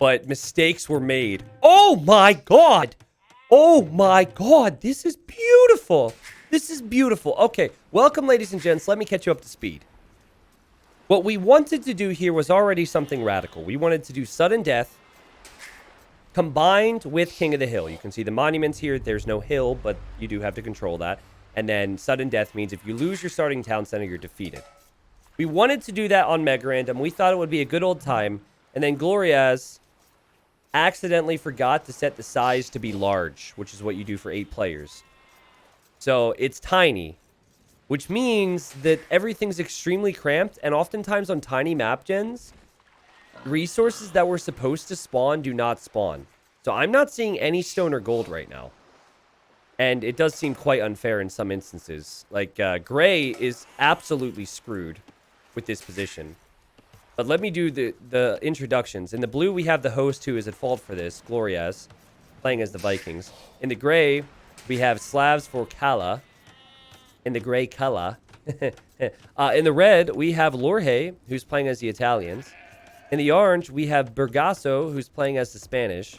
but mistakes were made. Oh my god! Oh my god, this is beautiful. This is beautiful. Okay, welcome ladies and gents. Let me catch you up to speed. What we wanted to do here was already something radical. We wanted to do sudden death combined with King of the Hill. You can see the monuments here. There's no hill, but you do have to control that. And then sudden death means if you lose your starting town center, you're defeated. We wanted to do that on Mega Random. We thought it would be a good old time. And then Glorias accidentally forgot to set the size to be large, which is what you do for 8 players. So it's tiny, which means that everything's extremely cramped. And oftentimes on tiny map gens, resources that were supposed to spawn do not spawn. So I'm not seeing any stone or gold right now. And it does seem quite unfair in some instances. Like, Gray is absolutely screwed with this position. But let me do the introductions. In the blue, we have the host who is at fault for this, Glorias, playing as the Vikings. In the gray, we have Slavs for Kala. In the gray, Kala. In the red, we have Lorhe, who's playing as the Italians. In the orange, we have Bergasso, who's playing as the Spanish.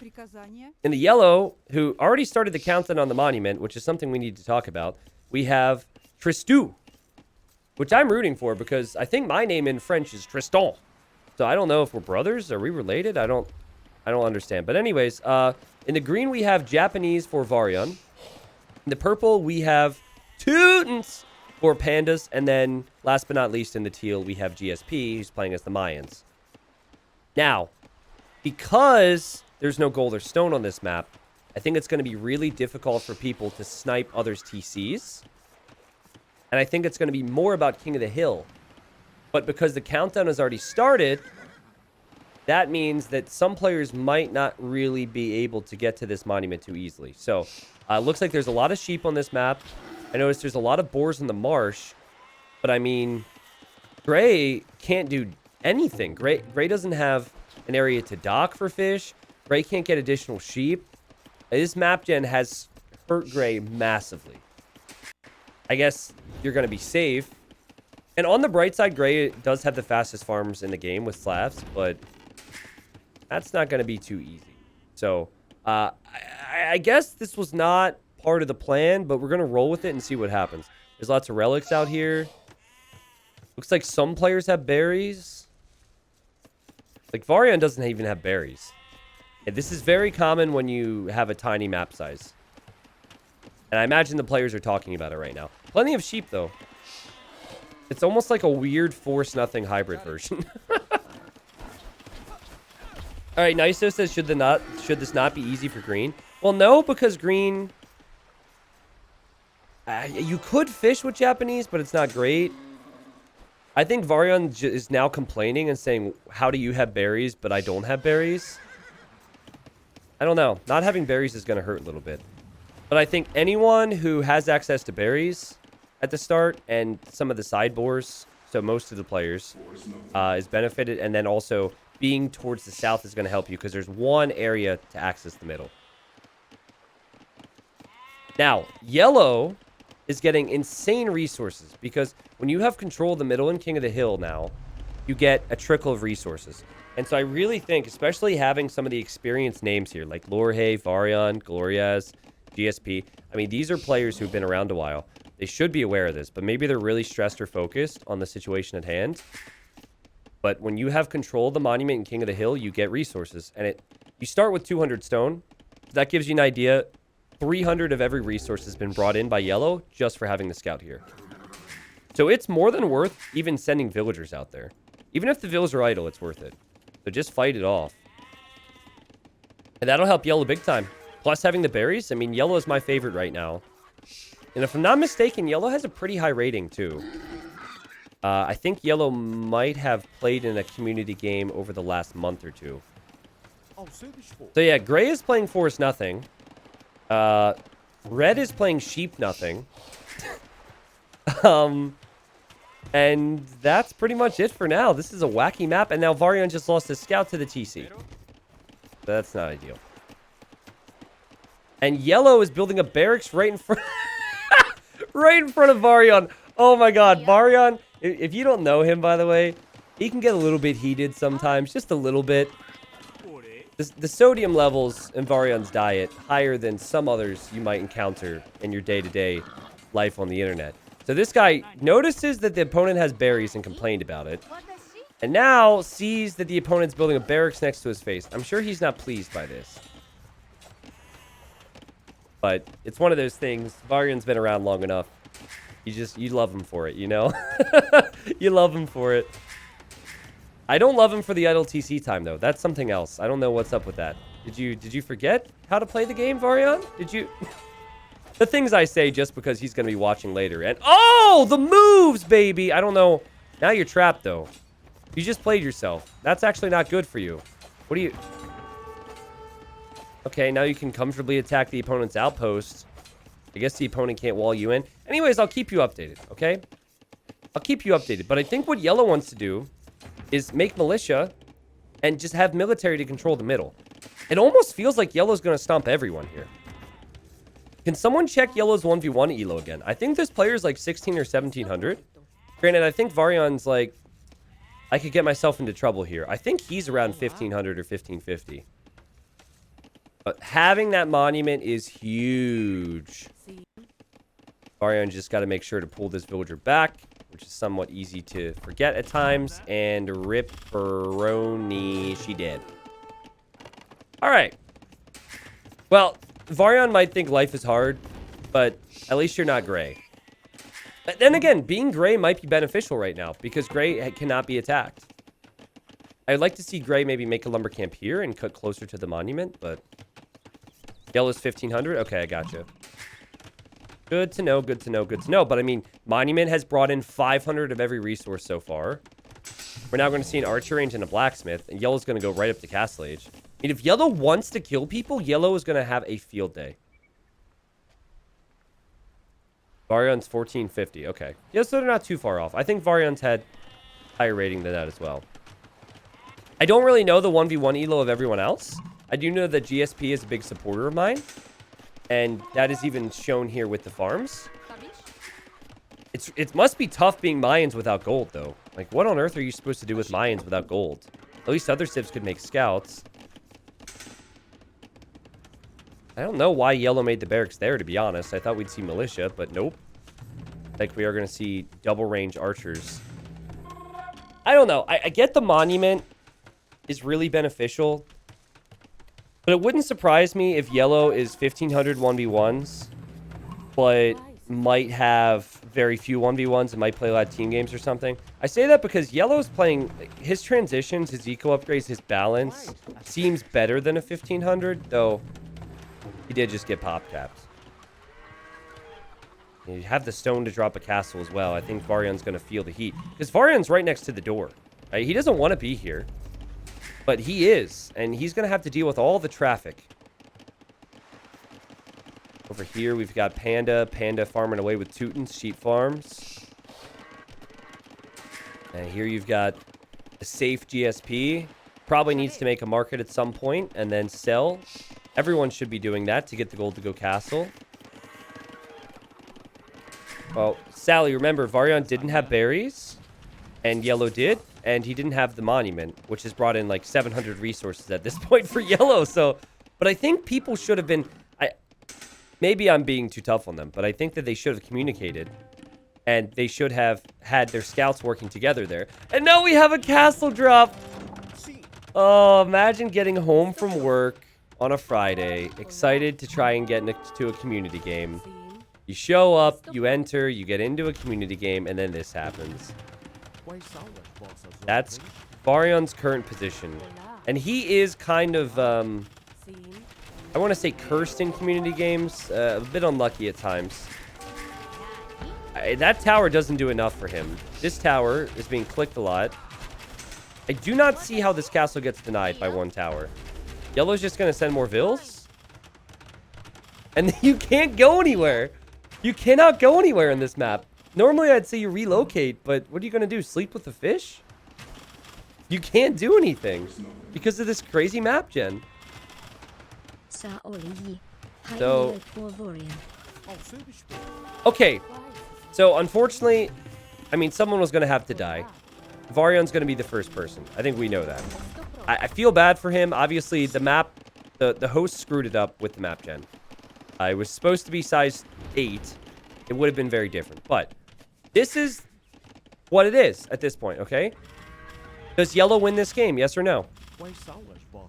In the yellow, who already started the countdown on the monument, which is something we need to talk about, we have Tristou, which I'm rooting for because I think my name in French is Tristan. So I don't know if we're brothers. Are we related? I don't understand. But anyways, in the green, we have Japanese for Varian. In the purple, we have Teutons for Pandas. And then, last but not least, in the teal, we have GSP, who's playing as the Mayans. Now, because there's no gold or stone on this map, I think it's going to be really difficult for people to snipe others' TCs. And I think it's going to be more about King of the Hill. But because the countdown has already started, that means that some players might not really be able to get to this monument too easily. So, it looks like there's a lot of sheep on this map. I noticed there's a lot of boars in the marsh. But I mean, Gray can't do anything. Gray doesn't have an area to dock for fish. Gray can't get additional sheep. This map gen has hurt Gray massively. I guess you're going to be safe. And on the bright side, Gray does have the fastest farms in the game with Slavs, but that's not going to be too easy. So, I guess this was not part of the plan, but we're going to roll with it and see what happens. There's lots of relics out here. Looks like some players have berries. Like, Varian doesn't even have berries. And this is very common when you have a tiny map size. And I imagine the players are talking about it right now. Plenty of sheep, though. It's almost like a weird Force Nothing hybrid version. Alright, Niso says, should this not be easy for green? Well, no, because green... you could fish with Japanese, but it's not great. I think Varian is now complaining and saying, how do you have berries, but I don't have berries? I don't know. Not having berries is going to hurt a little bit. But I think anyone who has access to berries at the start and some of the sideboards, so most of the players, is benefited. And then also being towards the south is going to help you because there's one area to access the middle. Now, yellow is getting insane resources because when you have control of the middle and King of the Hill now, you get a trickle of resources. And so I really think, especially having some of the experienced names here, like Lorhe, Varian, Glorias, GSP, I mean, these are players who've been around a while. They should be aware of this, but maybe they're really stressed or focused on the situation at hand. But when you have control of the monument and King of the Hill, you get resources. And you start with 200 stone. That gives you an idea. 300 of every resource has been brought in by yellow just for having the scout here. So it's more than worth even sending villagers out there. Even if the villas are idle, it's worth it. So just fight it off. And that'll help yellow big time. Plus having the berries. I mean, yellow is my favorite right now. And if I'm not mistaken, yellow has a pretty high rating too. I think yellow might have played in a community game over the last month or two. So yeah, gray is playing Force Nothing. Red is playing Sheep Nothing. And that's pretty much it for now. This is a wacky map. And now Varian just lost his scout to the TC. That's not ideal. And yellow is building a barracks right in front... right in front of Varian. Oh my god. Varian, if you don't know him, by the way, he can get a little bit heated sometimes. Just a little bit. The sodium levels in Varion's diet higher than some others you might encounter in your day-to-day life on the internet. So this guy notices that the opponent has berries and complained about it. And now sees that the opponent's building a barracks next to his face. I'm sure he's not pleased by this. But it's one of those things. Varion's been around long enough. You love him for it, you know? You love him for it. I don't love him for the idle TC time, though. That's something else. I don't know what's up with that. Did you forget how to play the game, Varion? Did you... The things I say just because he's going to be watching later. And oh, the moves, baby. I don't know. Now you're trapped, though. You just played yourself. That's actually not good for you. What do you... Okay, now you can comfortably attack the opponent's outpost. I guess the opponent can't wall you in. Anyways, I'll keep you updated, okay? I'll keep you updated. But I think what Yellow wants to do is make militia and just have military to control the middle. It almost feels like Yellow's going to stomp everyone here. Can someone check Yellow's 1v1 elo again? I think this player's like 16 or 1700. Granted, I think Varion's like... I could get myself into trouble here. I think he's around 1500 or 1550. But having that monument is huge. Varion just got to make sure to pull this villager back, which is somewhat easy to forget at times. And ripperoni, she did. All right. Well, Varion might think life is hard, but at least you're not gray. But then again, being gray might be beneficial right now because gray cannot be attacked. I'd like to see gray maybe make a lumber camp here and cut closer to the monument, but yellow's 1500. Okay, I gotcha. Good to know, good to know, good to know. But I mean, monument has brought in 500 of every resource so far. We're now going to see an archer range and a blacksmith, and yellow's going to go right up to castle age. I mean, if yellow wants to kill people, yellow is going to have a field day. Varion's 1450. Okay. Yeah, so they're not too far off. I think Varion's had higher rating than that as well. I don't really know the 1v1 elo of everyone else. I do know that GSP is a big supporter of mine. And that is even shown here with the farms. It must be tough being Mayans without gold, though. Like, what on earth are you supposed to do with Mayans without gold? At least other civs could make scouts. I don't know why yellow made the barracks there, to be honest. I thought we'd see militia, but nope. Like, we are going to see double range archers. I don't know. I get the monument is really beneficial. But it wouldn't surprise me if yellow is 1500 1v1s, but might have very few 1v1s and might play a lot of team games or something. I say that because yellow's playing... His transitions, his eco upgrades, his balance seems better than a 1500, though... He did just get pop capped. You have the stone to drop a castle as well. I think Varion's going to feel the heat. Because Varion's right next to the door. Right? He doesn't want to be here. But he is. And he's going to have to deal with all the traffic. Over here, we've got Panda. Panda farming away with Teuton's sheep farms. And here you've got a safe GSP. Probably needs to make a market at some point and then sell. Everyone should be doing that to get the gold to go castle. Well, Sally, remember, Varion didn't have berries, and yellow did, and he didn't have the monument, which has brought in like 700 resources at this point for yellow. So, but I think people should have been... Maybe I'm being too tough on them, but I think that they should have communicated, and they should have had their scouts working together there. And now we have a castle drop. Oh, imagine getting home from work on a Friday, excited to try and get into a community game. You show up, you enter, you get into a community game, and then this happens. That's Varion's current position. And he is kind of, I want to say cursed in community games. A bit unlucky at times. That tower doesn't do enough for him. This tower is being clicked a lot. I do not see how this castle gets denied by one tower. Yellow's just going to send more vills? And you can't go anywhere. You cannot go anywhere in this map. Normally, I'd say you relocate, but what are you going to do? Sleep with the fish? You can't do anything because of this crazy map gen. So... Okay. So, unfortunately, I mean, someone was going to have to die. Varyon's going to be the first person. I think we know that. I feel bad for him. Obviously, the map, the host screwed it up with the map gen. It was supposed to be size 8. It would have been very different. But this is what it is at this point, okay? Does yellow win this game? Yes or no?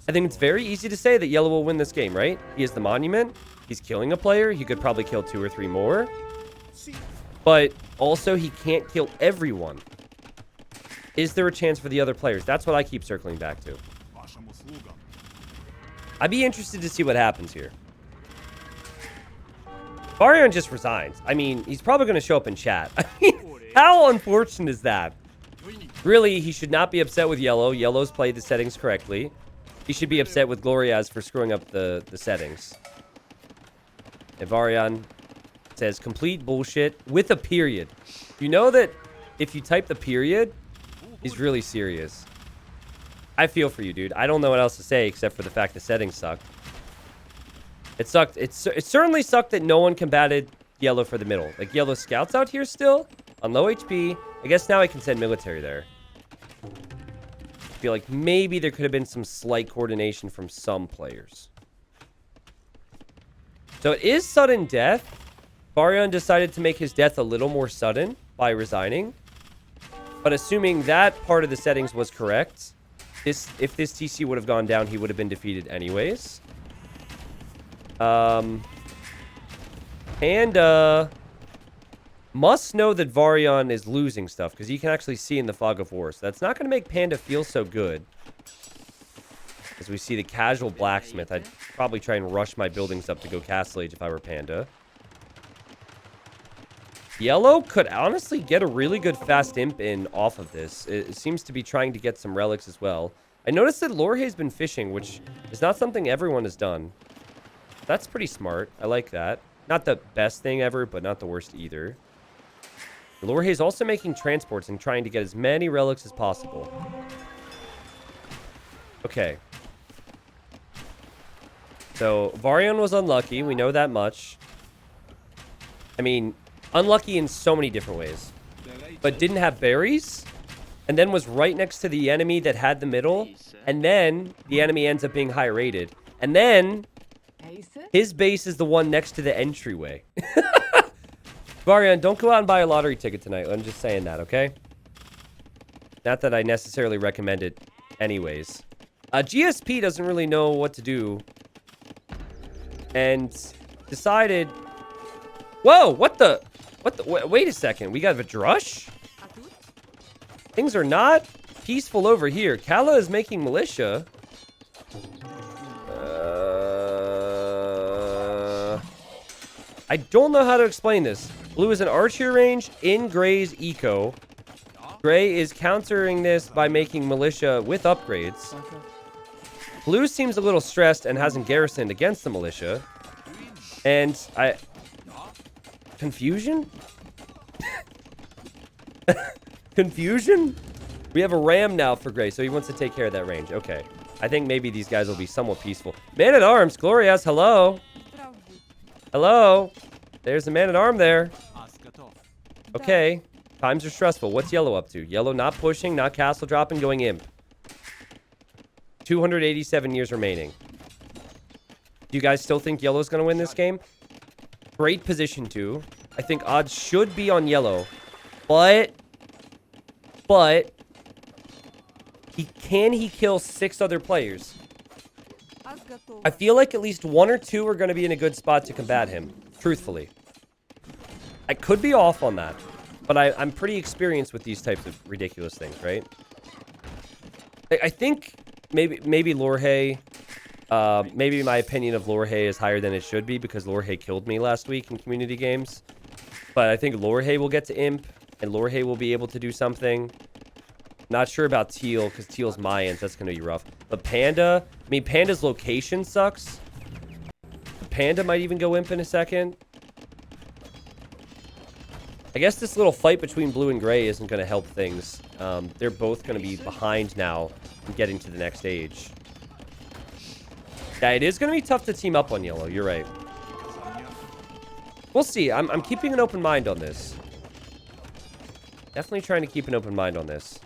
I think it's very easy to say that yellow will win this game, right? He has the monument. He's killing a player. He could probably kill 2 or 3 more. But also, he can't kill everyone. Is there a chance for the other players? That's what I keep circling back to. I'd be interested to see what happens here. Varyon just resigns. I mean, he's probably going to show up in chat. I mean, how unfortunate is that? Really, he should not be upset with yellow. Yellow's played the settings correctly. He should be upset with Gloriaz for screwing up the settings. And Varyon says complete bullshit with a period. You know that if you type the period, he's really serious. I feel for you, dude. I don't know what else to say except for the fact the settings suck. It sucked. It certainly sucked that no one combated yellow for the middle. Like, yellow scouts out here still on low HP. I guess now I can send military there. I feel like maybe there could have been some slight coordination from some players. So it is sudden death. Varyon decided to make his death a little more sudden by resigning. But assuming that part of the settings was correct, if this TC would have gone down, he would have been defeated anyways. Panda must know that Varyon is losing stuff because he can actually see in the fog of war. So that's not going to make Panda feel so good. As we see the casual blacksmith, I'd probably try and rush my buildings up to go Castle Age if I were Panda. Yellow could honestly get a really good fast imp in off of this. It seems to be trying to get some relics as well. I noticed that Lorhe's been fishing, which is not something everyone has done. That's pretty smart. I like that. Not the best thing ever, but not the worst either. Lorhe's also making transports and trying to get as many relics as possible. Okay. So, Varyon was unlucky. We know that much. I mean, unlucky in so many different ways. But didn't have berries. And then was right next to the enemy that had the middle. And then the enemy ends up being high rated. And then his base is the one next to the entryway. Varyon, don't go out and buy a lottery ticket tonight. I'm just saying that, okay? Not that I necessarily recommend it anyways. GSP doesn't really know what to do. And decided... Whoa, what the... Wait a second. We got a drush? Things are not peaceful over here. Kala is making militia. I don't know how to explain this. Blue is an archer range in Gray's eco. Gray is countering this by making militia with upgrades. Blue seems a little stressed and hasn't garrisoned against the militia. And confusion? Confusion? We have a ram now for Gray, so he wants to take care of that range. Okay. I think maybe these guys will be somewhat peaceful. Man-at-Arms, Glorious, hello. Hello. There's a man-at-arm there. Okay. Times are stressful. What's yellow up to? Yellow not pushing, not castle dropping, going imp. 287 years remaining. Do you guys still think yellow's going to win this game? Great position too. I think odds should be on yellow. But can he kill 6 other players? I feel like at least 1 or 2 are going to be in a good spot to combat him. Truthfully. I could be off on that. But I'm pretty experienced with these types of ridiculous things, right? I think maybe Lorhe... maybe my opinion of Lorhe is higher than it should be because Lorhe killed me last week in community games. But I think Lorhe will get to imp, and Lorhe will be able to do something. Not sure about Teal, because Teal's Mayans. That's going to be rough. But Panda... I mean, Panda's location sucks. Panda might even go imp in a second. I guess this little fight between blue and gray isn't going to help things. They're both going to be behind now in getting to the next stage. Yeah, it is going to be tough to team up on yellow. You're right. We'll see. I'm keeping an open mind on this. Definitely trying to keep an open mind on this.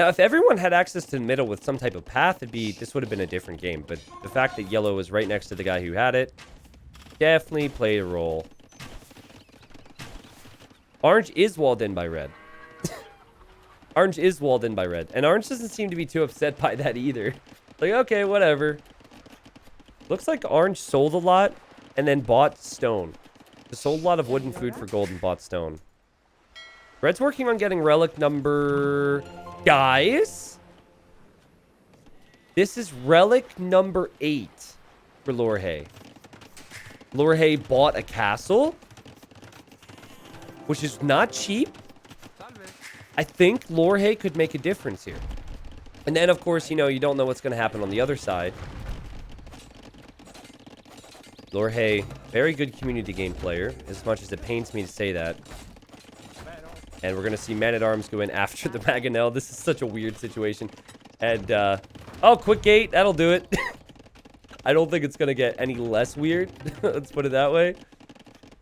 Now, if everyone had access to the middle with some type of path, this would have been a different game. But the fact that yellow was right next to the guy who had it definitely played a role. Orange is walled in by red. Orange is walled in by red. And orange doesn't seem to be too upset by that either. Like, okay, whatever. Looks like orange sold a lot and then bought stone. They sold a lot of wood and food for gold and bought stone. Red's working on getting relic number... Guys? This is relic number 8 for Lorhe. Lorhe bought a castle, which is not cheap. I think Lorhe could make a difference here. And then, of course, you know, you don't know what's going to happen on the other side. Lorhe, very good community game player, as much as it pains me to say that. And we're going to see Man-at-Arms go in after the Mangonel. This is such a weird situation. And, oh, quick gate. That'll do it. I don't think it's going to get any less weird. Let's put it that way.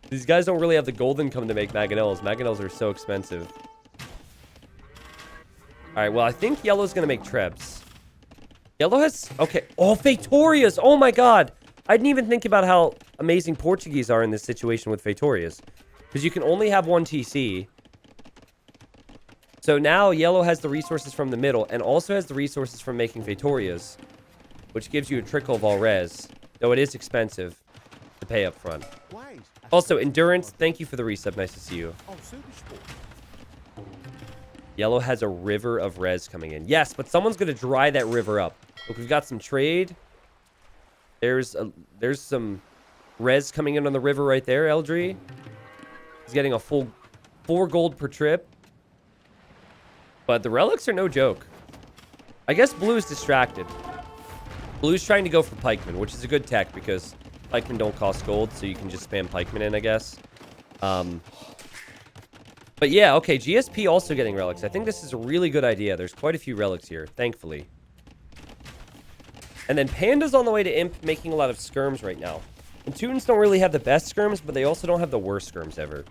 These guys don't really have the gold income to make Mangonels. Mangonels are so expensive. All right, well, I think yellow's going to make Trebs. Yellow has... Okay. Oh, Fatorias. Oh, my God. I didn't even think about how amazing Portuguese are in this situation with Fatorias. Because you can only have one TC. So now yellow has the resources from the middle and also has the resources from making Fatorias, which gives you a trickle of all res, though it is expensive to pay up front. Also, Endurance, thank you for the resub. Nice to see you. Yellow has a river of res coming in. Yes, but someone's going to dry that river up. Look, we've got some trade. There's some res coming in on the river right there, Eldry. He's getting a full 4 gold per trip. But the relics are no joke. I guess blue is distracted. Blue's trying to go for pikemen, which is a good tech because pikemen don't cost gold, so you can just spam pikemen in, I guess. But yeah, okay, GSP also getting relics. I think this is a really good idea. There's quite a few relics here, thankfully. And then Panda's on the way to Imp, making a lot of skirms right now. And Toons don't really have the best skirms, but they also don't have the worst skirms ever.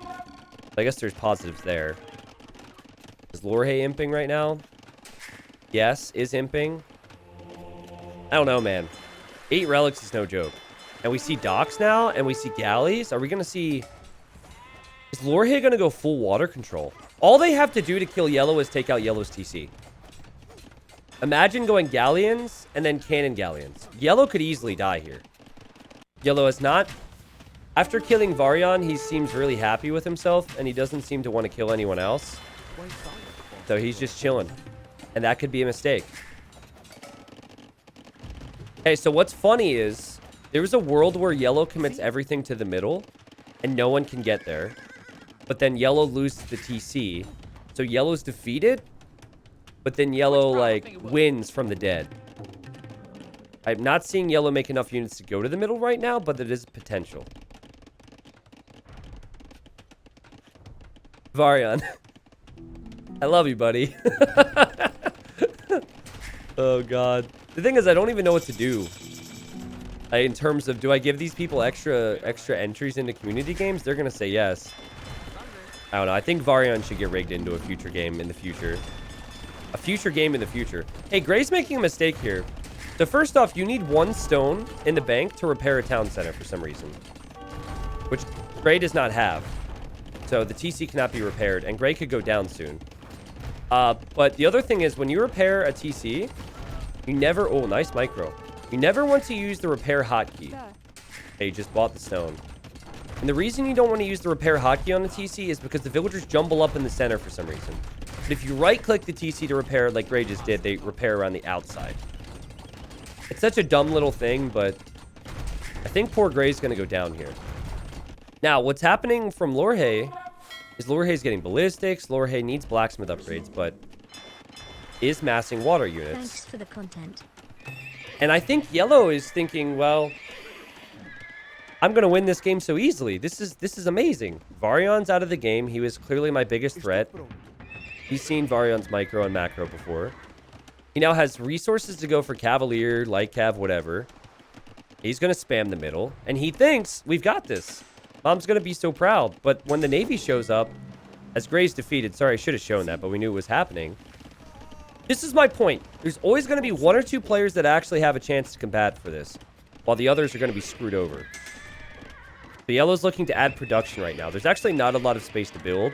So I guess there's positives there. Is Lorhe imping right now? Yes, is imping. I don't know, man. 8 relics is no joke. And we see docks now, and we see galleys. Are we going to see... Is Lorhe going to go full water control? All they have to do to kill yellow is take out yellow's TC. Imagine going galleons and then cannon galleons. Yellow could easily die here. Yellow is not... After killing Varian, he seems really happy with himself, and he doesn't seem to want to kill anyone else. So he's just chilling. And that could be a mistake. Hey, so what's funny is there's a world where yellow commits everything to the middle and no one can get there. But then yellow loses the TC. So yellow's defeated, but then yellow, like, wins from the dead. I'm not seeing yellow make enough units to go to the middle right now, but there is potential. Varian. I love you, buddy. Oh, God. The thing is, I don't even know what to do. In terms of, do I give these people extra entries into community games? They're going to say yes. I don't know. I think Varian should get rigged into a future game in the future. A future game in the future. Hey, Gray's making a mistake here. So first off, you need 1 stone in the bank to repair a town center for some reason. Which Gray does not have. So the TC cannot be repaired, and Gray could go down soon. But the other thing is, when you repair a TC, you never... Oh, nice micro. You never want to use the repair hotkey. Hey, you just bought the stone. And the reason you don't want to use the repair hotkey on the TC is because the villagers jumble up in the center for some reason. But if you right-click the TC to repair, like Gray just did, they repair around the outside. It's such a dumb little thing, but I think poor Gray's going to go down here. Now, what's happening from Lorhe is Lorhe's getting ballistics. Lorhe needs blacksmith upgrades, but is massing water units. Thanks for the content. And I think yellow is thinking, well, I'm going to win this game so easily. This is amazing. Varian's out of the game. He was clearly my biggest threat. He's seen Varian's micro and macro before. He now has resources to go for Cavalier, Light Cav, whatever. He's going to spam the middle, and he thinks we've got this. Mom's going to be so proud. But when the Navy shows up, as Gray's defeated, sorry, I should have shown that, but we knew it was happening. This is my point. There's always going to be one or two players that actually have a chance to combat for this, while the others are going to be screwed over. The yellow's looking to add production right now. There's actually not a lot of space to build.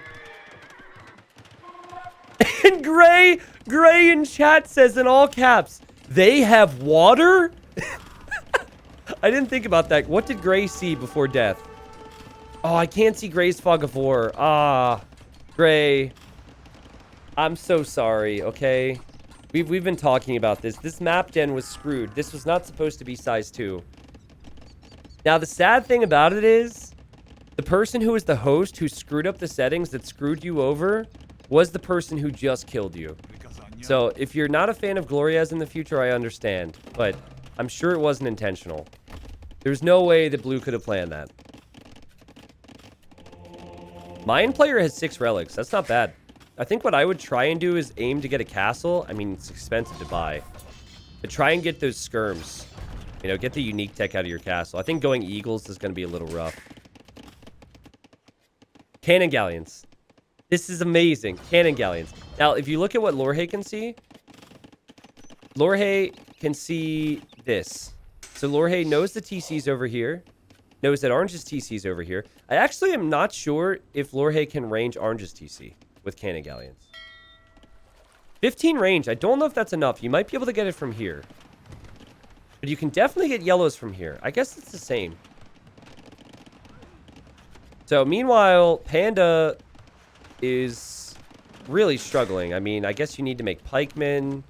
And Gray in chat says in all caps, they have water? I didn't think about that. What did Gray see before death? Oh, I can't see Gray's fog of war. Ah, Gray. I'm so sorry, okay? We've been talking about this. This map gen was screwed. This was not supposed to be size 2. Now, the sad thing about it is, the person who was the host who screwed up the settings that screwed you over was the person who just killed you. So, if you're not a fan of Glorias in the future, I understand. But I'm sure it wasn't intentional. There's no way that Blue could have planned that. Mayan player has 6 relics. That's not bad. I think what I would try and do is aim to get a castle. I mean, it's expensive to buy. But try and get those skirms. You know, get the unique tech out of your castle. I think going eagles is going to be a little rough. Cannon galleons. This is amazing. Cannon galleons. Now, if you look at what Lorhe can see, Lorhe can see this. So Lorhe knows the TC's over here. Knows that Orange's TC's over here. I actually am not sure if Lorhe can range Orange's TC with cannon galleons. 15 range. I don't know if that's enough. You might be able to get it from here. But you can definitely get yellows from here. I guess it's the same. So meanwhile, Panda is really struggling. I mean, I guess you need to make pikemen.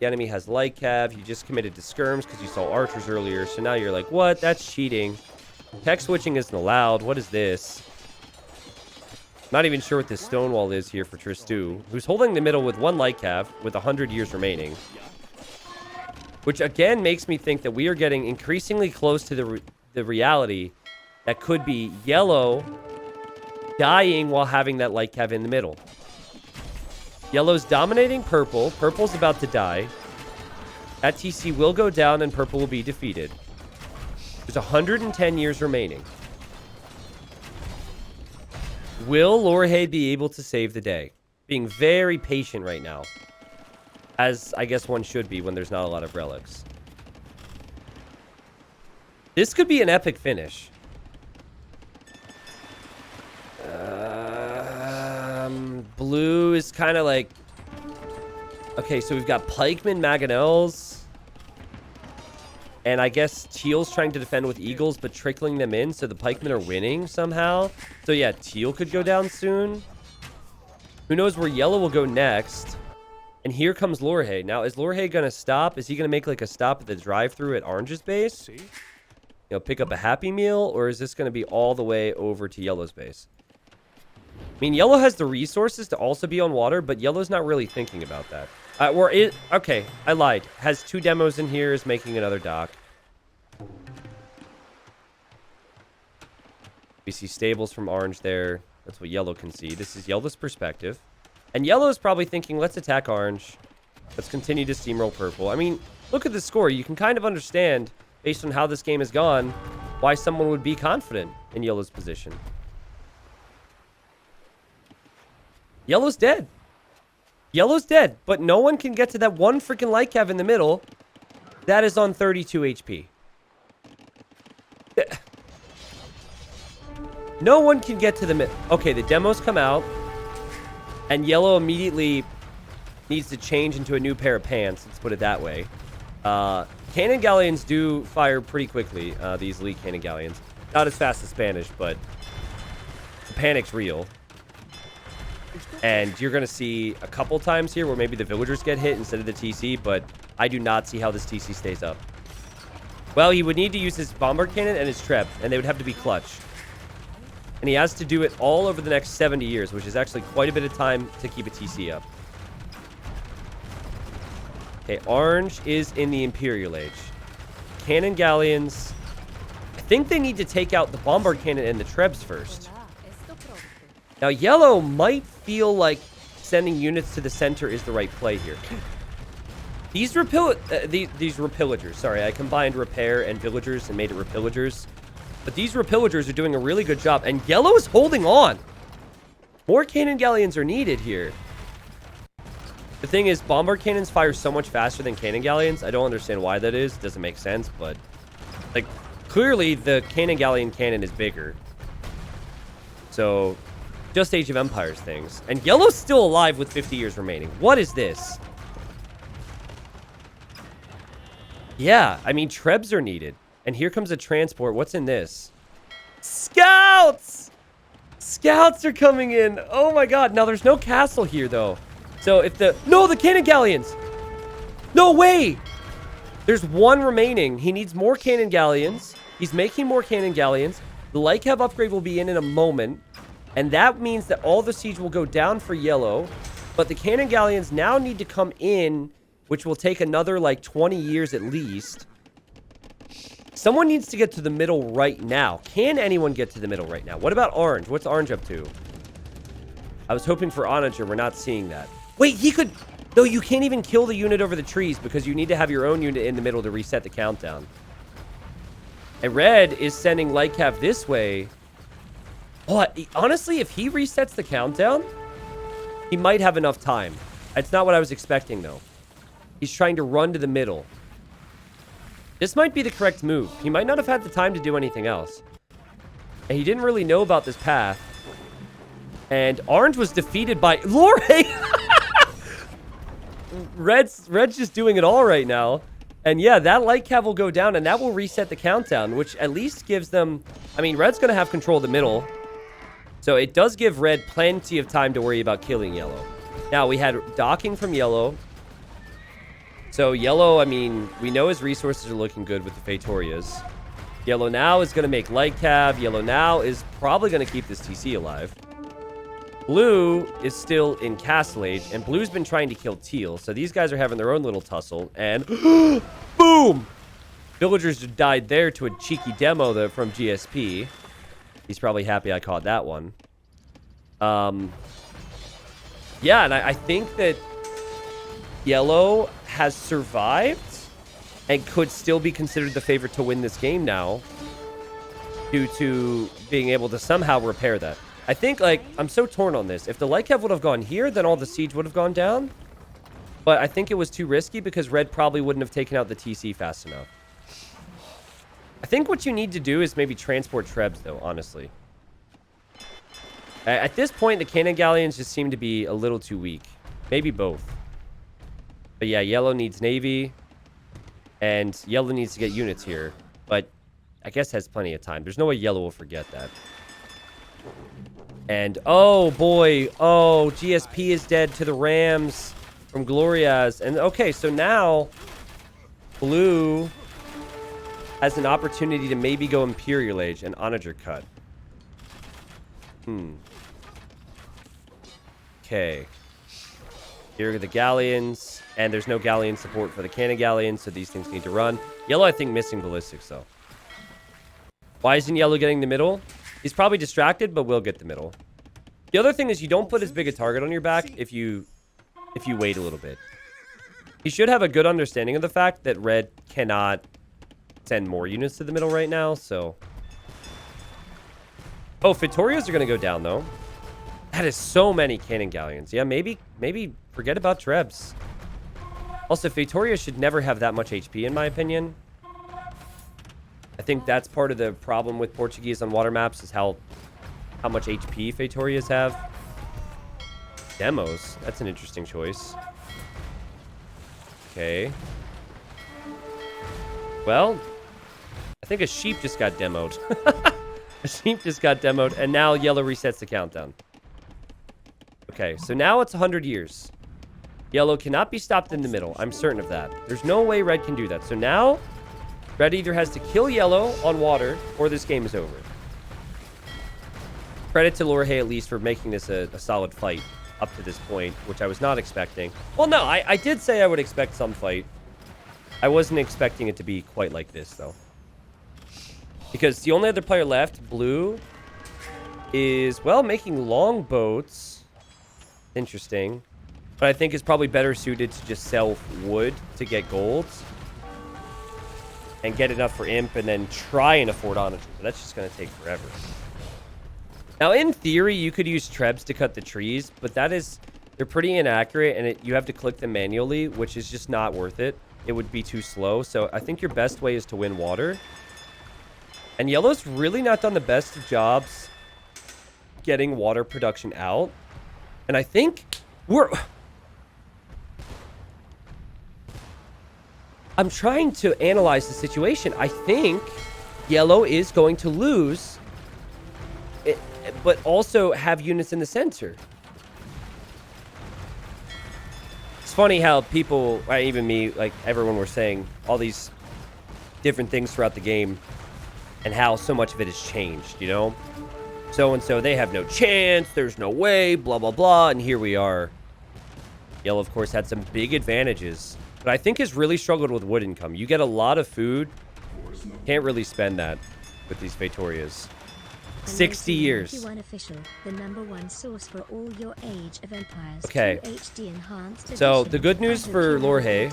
The enemy has light cav. You just committed to skirms because you saw archers earlier. So now you're like, what? That's cheating. Tech switching isn't allowed. What is this? Not even sure what this stone wall is here for Tristu, who's holding the middle with 1 light cav with 100 years remaining. Which again makes me think that we are getting increasingly close to the reality that could be yellow dying while having that light cav in the middle. Yellow's dominating purple. Purple's about to die. That TC will go down and purple will be defeated. There's 110 years remaining. Will Lorhe be able to save the day? Being very patient right now. As I guess one should be when there's not a lot of relics. This could be an epic finish. Blue is kind of like... Okay, so we've got pikemen, mangonels. And I guess Teal's trying to defend with eagles, but trickling them in, so the pikemen are winning somehow. So yeah, Teal could go down soon. Who knows where yellow will go next. And here comes Lorhe. Now, is Lorhe going to stop? Is he going to make like a stop at the drive-thru at Orange's base? You know, pick up a Happy Meal? Or is this going to be all the way over to Yellow's base? I mean, Yellow has the resources to also be on water, but Yellow's not really thinking about that. Okay, I lied. Has 2 demos in here, is making another dock. We see stables from Orange there. That's what Yellow can see. This is Yellow's perspective. And Yellow is probably thinking, let's attack Orange. Let's continue to steamroll Purple. I mean, look at the score. You can kind of understand, based on how this game has gone, why someone would be confident in Yellow's position. Yellow's dead. Yellow's dead, but no one can get to that one freaking light cav in the middle. That is on 32 HP. No one can get to the mid. Okay, the demos come out. And Yellow immediately needs to change into a new pair of pants. Let's put it that way. Cannon galleons do fire pretty quickly. These elite cannon galleons. Not as fast as Spanish, but the panic's real. And you're going to see a couple times here where maybe the villagers get hit instead of the TC, but I do not see how this TC stays up. Well, he would need to use his bombard cannon and his trep, and they would have to be clutch. And he has to do it all over the next 70 years, which is actually quite a bit of time to keep a TC up. Okay, Orange is in the Imperial Age. Cannon galleons. I think they need to take out the bombard cannon and the trebs first. Now, Yellow might feel like sending units to the center is the right play here. These repillagers, sorry, I combined repair and villagers and made it repillagers. But these repillagers are doing a really good job, and Yellow is holding on. More cannon galleons are needed here. The thing is, bombard cannons fire so much faster than cannon galleons. I don't understand why that is. It doesn't make sense, but like clearly the cannon galleon cannon is bigger. So just Age of Empires things. And yellow's still alive with 50 years remaining. What is this? Yeah, I mean, trebs are needed. And here comes a transport. What's in this? Scouts! Scouts are coming in. Oh my god. Now, there's no castle here, though. So if the... No, the cannon galleons! No way! There's one remaining. He needs more cannon galleons. He's making more cannon galleons. The light cav upgrade will be in a moment. And that means that all the siege will go down for yellow. But the cannon galleons now need to come in, which will take another, like, 20 years at least. Someone needs to get to the middle right now. Can anyone get to the middle right now? What about Orange? What's Orange up to? I was hoping for Onager. We're not seeing that. Wait, he could... No, you can't even kill the unit over the trees because you need to have your own unit in the middle to reset the countdown. And Red is sending light cav this way. Oh, honestly, if he resets the countdown, he might have enough time. It's not what I was expecting, though. He's trying to run to the middle. This might be the correct move. He might not have had the time to do anything else. And he didn't really know about this path. And Orange was defeated by... Lore! Red's just doing it all right now. And yeah, that light cav will go down, and that will reset the countdown, which at least gives them... I mean, Red's going to have control of the middle. So it does give Red plenty of time to worry about killing Yellow. Now, we had docking from Yellow. So Yellow, I mean, we know his resources are looking good with the Fatorias. Yellow now is going to make light cav. Yellow now is probably going to keep this TC alive. Blue is still in Castle Age, and Blue's been trying to kill Teal. So these guys are having their own little tussle, and boom! Villagers died there to a cheeky demo from GSP. He's probably happy I caught that one. Yeah, and I think that Yellow has survived and could still be considered the favorite to win this game now due to being able to somehow repair that. I think, like, I'm so torn on this. If the light cav would have gone here, then all the siege would have gone down. But I think it was too risky because Red probably wouldn't have taken out the TC fast enough. I think what you need to do is maybe transport trebs, though, honestly. At this point, the cannon galleons just seem to be a little too weak. Maybe both. But yeah, Yellow needs Navy. And Yellow needs to get units here. But I guess has plenty of time. There's no way Yellow will forget that. And, oh, boy. Oh, GSP is dead to the Rams from Glorias. And, okay, so now Blue has an opportunity to maybe go Imperial Age and Onager cut. Okay. Here are the Galleons. And there's no Galleon support for the Cannon Galleons, so these things need to run. Yellow, I think, missing Ballistics, though. Why isn't Yellow getting the middle? He's probably distracted, but will get the middle. The other thing is you don't put as big a target on your back if you wait a little bit. He should have a good understanding of the fact that Red cannot send more units to the middle right now, so... Oh, Fatorias are going to go down, though. That is so many Cannon Galleons. Yeah, maybe forget about Trebs. Also, Fatorias should never have that much HP, in my opinion. I think that's part of the problem with Portuguese on water maps is how much HP Fatorias have. Demos. That's an interesting choice. Okay. Well, I think a sheep just got demoed. A sheep just got demoed, and now Yellow resets the countdown. Okay, so now it's 100 years. Yellow cannot be stopped in the middle. I'm certain of that. There's no way Red can do that. So now, Red either has to kill Yellow on water, or this game is over. Credit to Lorhe at least for making this a solid fight up to this point, which I was not expecting. Well, no, I did say I would expect some fight. I wasn't expecting it to be quite like this, though. Because the only other player left, Blue, is, well, making longboats. Interesting. But I think is probably better suited to just sell wood to get gold. And get enough for Imp and then try and afford Onager. But that's just going to take forever. Now, in theory, you could use Trebs to cut the trees. But that is They're pretty inaccurate, and you have to click them manually, which is just not worth it. It would be too slow. So I think your best way is to win water. And yellow's really not done the best of jobs getting water production out. And I think I'm trying to analyze the situation. I think yellow is going to lose, but also have units in the center. It's funny how people, even me, like everyone, were saying all these different things throughout the game and how so much of it has changed, you know? So-and-so, they have no chance, there's no way, blah, blah, blah, and here we are. Yellow, of course, had some big advantages, but I think has really struggled with wood income. You get a lot of food. Can't really spend that with these Vatorias. 60 years. Official, the #1 source for all your Age of Empires. Okay. HD enhanced So the good news for Lorhe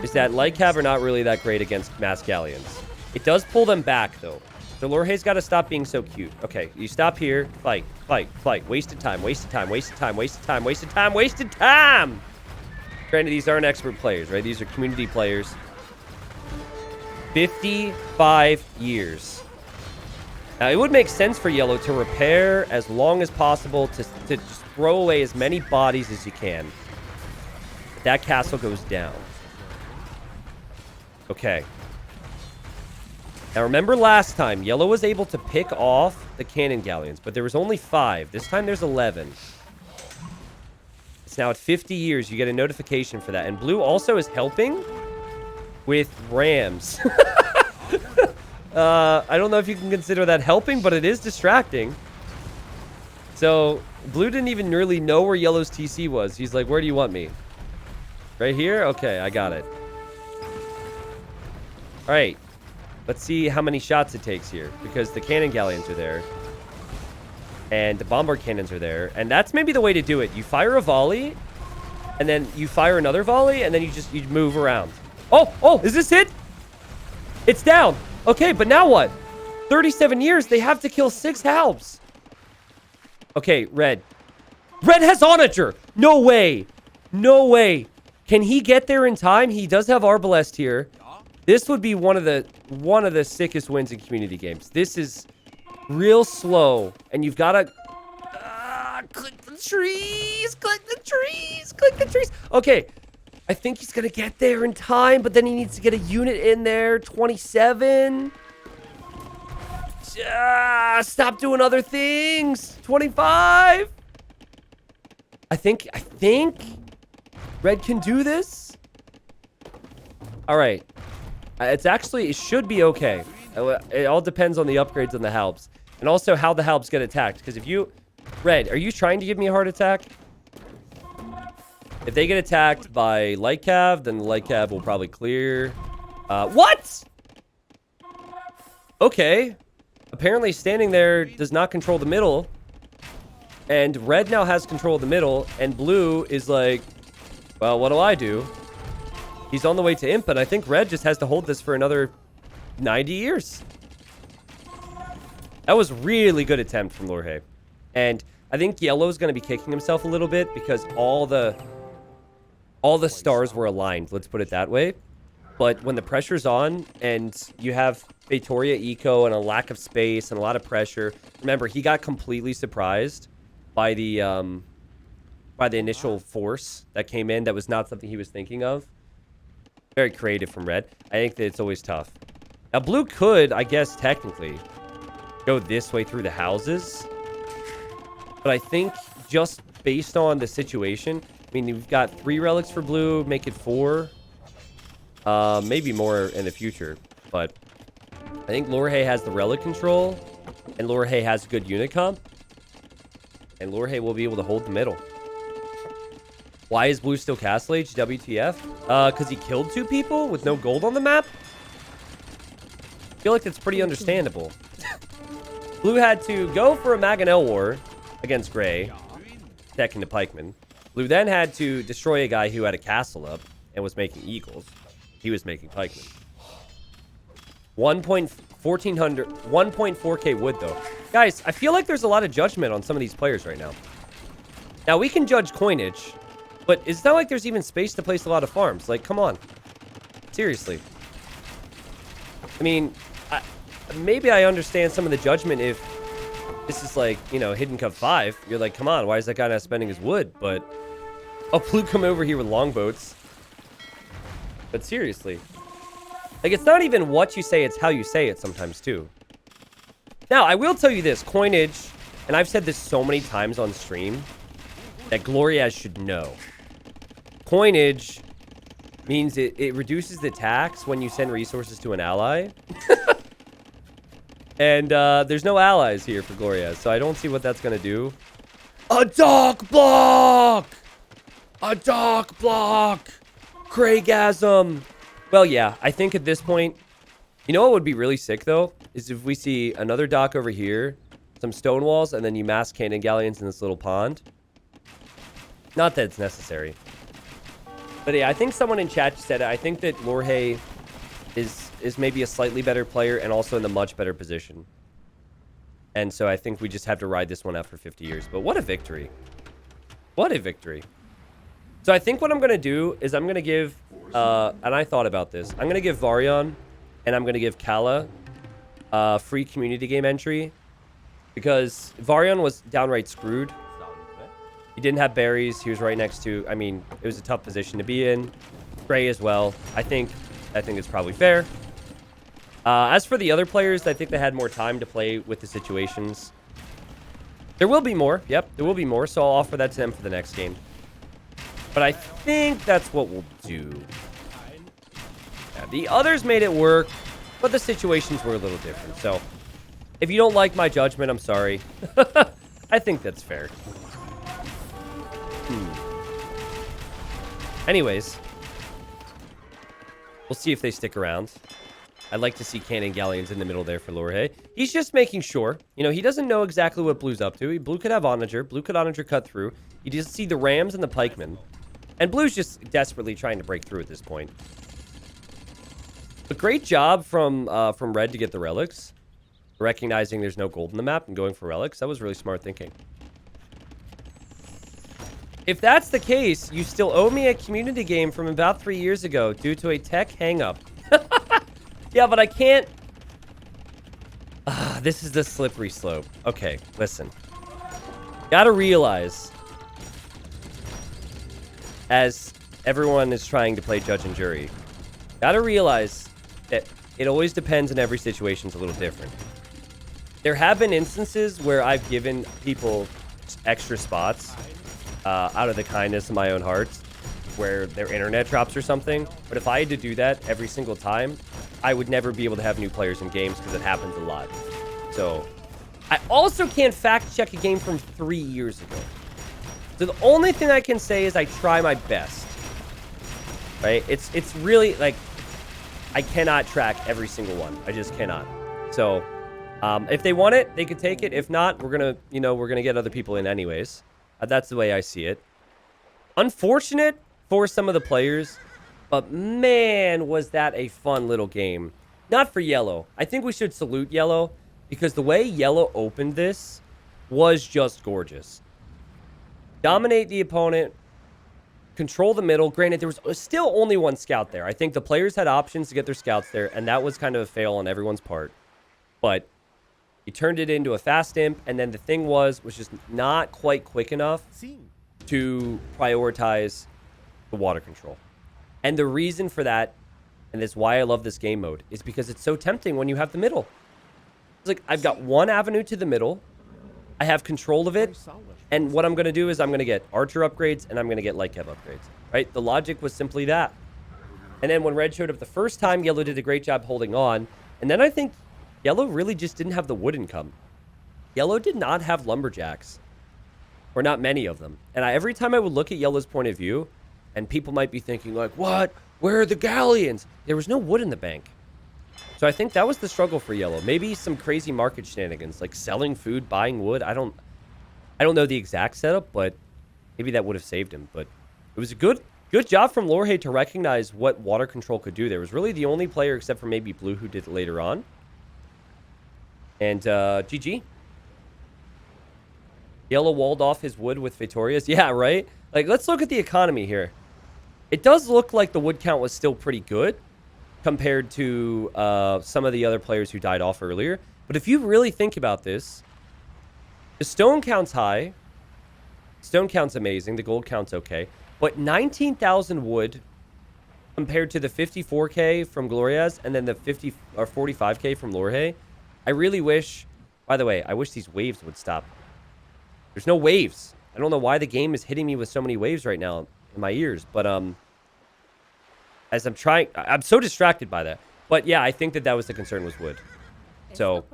is that light cav are not really that great against mass galleons. It does pull them back though. So Lorhe's got to stop being so cute. Okay, you stop here. Fight, fight, fight. Wasted time, wasted time, wasted time, wasted time, wasted time, wasted time. Granted, these aren't expert players, right? These are community players. 55 years. Now, it would make sense for yellow to repair as long as possible, to just throw away as many bodies as you can. But that castle goes down. Okay. Now, remember last time, yellow was able to pick off the cannon galleons, but there was only 5. This time, there's 11. It's now at 50 years. You get a notification for that. And blue also is helping with rams. I don't know if you can consider that helping, but it is distracting. So, blue didn't even really know where yellow's TC was. He's like, where do you want me? Right here? Okay, I got it. All right. Let's see how many shots it takes here, because the cannon galleons are there. And the bombard cannons are there. And that's maybe the way to do it. You fire a volley, and then you fire another volley, and then you move around. Oh, is this it? It's down. Okay, but now what? 37 years, they have to kill 6 halbs. Okay, red. Red has Onager. No way. No way. Can he get there in time? He does have Arbalest here. This would be one of the sickest wins in community games. This is real slow, and you've got to click the trees, click the trees, click the trees. Okay, I think he's gonna get there in time, but then he needs to get a unit in there. 27. Stop doing other things. 25. I think red can do this. All right. It should be okay. It all depends on the upgrades on the halbs. And also how the halbs get attacked. Because if you... Red, are you trying to give me a heart attack? If they get attacked by light cav, then the light cav will probably clear. What? Okay. Apparently standing there does not control the middle. And red now has control of the middle. And blue is like, well, what do I do? He's on the way to imp, and I think red just has to hold this for another 90 years. That was really good attempt from Lorhe. And I think yellow's going to be kicking himself a little bit because all the stars were aligned, let's put it that way. But when the pressure's on and you have Vatoria eco and a lack of space and a lot of pressure, remember, he got completely surprised by the initial force that came in that was not something he was thinking of. Very creative from red. I think that it's always tough. Now, blue could, I guess, technically go this way through the houses. But I think just based on the situation, I mean, we've got 3 relics for blue, make it 4. Maybe more in the future. But I think Lorhe has the relic control, and Lorhe has good unit comp. And Lorhe will be able to hold the middle. Why is blue still Castle Age? WTF? Because he killed 2 people with no gold on the map? I feel like that's pretty understandable. Blue had to go for a Maganel war against Gray, attacking the pikeman. Blue then had to destroy a guy who had a castle up and was making eagles. He was making pikemen. 1.4k wood, though. Guys, I feel like there's a lot of judgment on some of these players right now. Now, we can judge coinage, but it's not like there's even space to place a lot of farms. Like, come on. Seriously. I mean, maybe I understand some of the judgment if this is like, you know, hidden cup 5. You're like, come on, why is that guy not spending his wood? But, oh, Blue come over here with longboats. But seriously. Like, it's not even what you say, it's how you say it sometimes, too. Now, I will tell you this. Coinage, and I've said this so many times on stream, that Glorias should know. Coinage means it reduces the tax when you send resources to an ally. And there's no allies here for Glorias, so I don't see what that's going to do. A dock block! A dock block! Craigasm! Well, yeah, I think at this point, you know what would be really sick, though? Is if we see another dock over here, some stone walls, and then you mass cannon galleons in this little pond. Not that it's necessary. But yeah, I think someone in chat said it. I think that Lorhe is maybe a slightly better player and also in the much better position. And so I think we just have to ride this one out for 50 years. But what a victory. What a victory. So I think what I'm going to do is I'm going to give, and I thought about this. I'm going to give Varian and I'm going to give Kala free community game entry. Because Varian was downright screwed. He didn't have berries. He was right next to, I mean, it was a tough position to be in. Gray as well. I think it's probably fair. As for the other players, I think they had more time to play with the situations. There will be more. Yep, there will be more. So I'll offer that to them for the next game. But I think that's what we'll do. Yeah, the others made it work, but the situations were a little different. So if you don't like my judgment, I'm sorry. I think that's fair. Anyways, we'll see if they stick around. I'd like to see cannon galleons in the middle there for Lorhe. He's just making sure. You know, he doesn't know exactly what Blue's up to. Blue could have Onager. Blue could Onager cut through. You just see the Rams and the Pikemen. And Blue's just desperately trying to break through at this point. A great job from Red to get the relics. Recognizing there's no gold in the map and going for relics. That was really smart thinking. If that's the case, you still owe me a community game from about 3 years ago due to a tech hang-up. Yeah, but I can't... this is the slippery slope. Okay, listen. Gotta realize, as everyone is trying to play judge and jury, gotta realize that it always depends, and every situation's a little different. There have been instances where I've given people extra spots out of the kindness of my own heart, where their internet drops or something. But if I had to do that every single time, I would never be able to have new players in games because it happens a lot. So I also can't fact check a game from 3 years ago. So the only thing I can say is I try my best. Right? It's really like I cannot track every single one. I just cannot. So if they want it, they could take it. If not, we're gonna get other people in anyways. That's the way I see it. Unfortunate for some of the players, but man, was that a fun little game. Not for Yellow. I think we should salute Yellow because the way Yellow opened this was just gorgeous. Dominate the opponent, control the middle. Granted, there was still only one scout there. I think the players had options to get their scouts there, and that was kind of a fail on everyone's part. But he turned it into a fast imp, and then the thing was just not quite quick enough to prioritize the water control. And the reason for that, and that's why I love this game mode, is because it's so tempting when you have the middle. It's like, I've got one avenue to the middle. I have control of it. And what I'm going to do is I'm going to get Archer upgrades, and I'm going to get Light Kev upgrades. Right? The logic was simply that. And then when Red showed up the first time, Yellow did a great job holding on. And then I think Yellow really just didn't have the wood income. Yellow did not have lumberjacks. Or not many of them. And every time I would look at Yellow's point of view, and people might be thinking like, what? Where are the galleons? There was no wood in the bank. So I think that was the struggle for Yellow. Maybe some crazy market shenanigans, like selling food, buying wood. I don't know the exact setup, but maybe that would have saved him. But it was a good job from Lorhe to recognize what water control could do. There was really the only player, except for maybe Blue, who did it later on. And GG. Yellow walled off his wood with Victorias. Yeah, right? Like, let's look at the economy here. It does look like the wood count was still pretty good compared to some of the other players who died off earlier. But if you really think about this, the stone count's high. Stone count's amazing. The gold count's okay. But 19,000 wood compared to the 54k from Gloria's and then the 50 or 45k from Lorhe. I really wish... By the way, I wish these waves would stop. There's no waves. I don't know why the game is hitting me with so many waves right now in my ears. But as I'm trying... I'm so distracted by that. But yeah, I think that was the concern was wood. So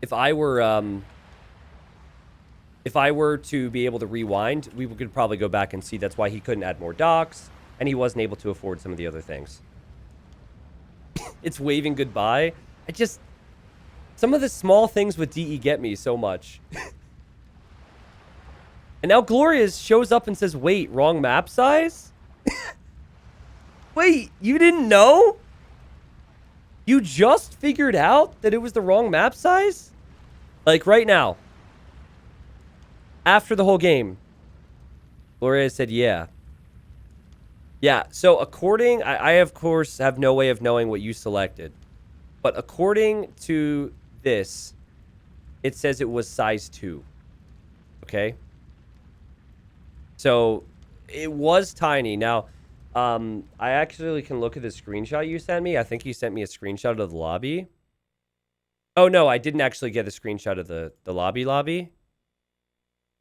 if I were to be able to rewind, we could probably go back and see that's why he couldn't add more docks and he wasn't able to afford some of the other things. It's waving goodbye. Some of the small things with DE get me so much. And now Glorious shows up and says, wait, wrong map size? Wait, you didn't know? You just figured out that it was the wrong map size? Like right now. After the whole game. Glorious said, yeah. Yeah, so according... I of course, have no way of knowing what you selected. But according to this, it says it was size 2. Okay? So, it was tiny. Now, I actually can look at the screenshot you sent me. I think you sent me a screenshot of the lobby. Oh, no, I didn't actually get a screenshot of the lobby.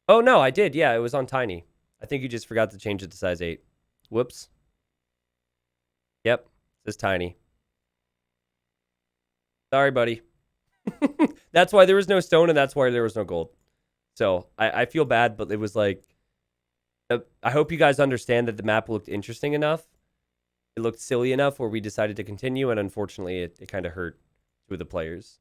Oh, no, I did. Yeah, it was on tiny. I think you just forgot to change it to size 8. Whoops. Yep, it says tiny. Sorry, buddy. That's why there was no stone and that's why there was no gold. So, I feel bad, but it was like... I hope you guys understand that the map looked interesting enough. It looked silly enough where we decided to continue, and unfortunately, it kind of hurt two of the players.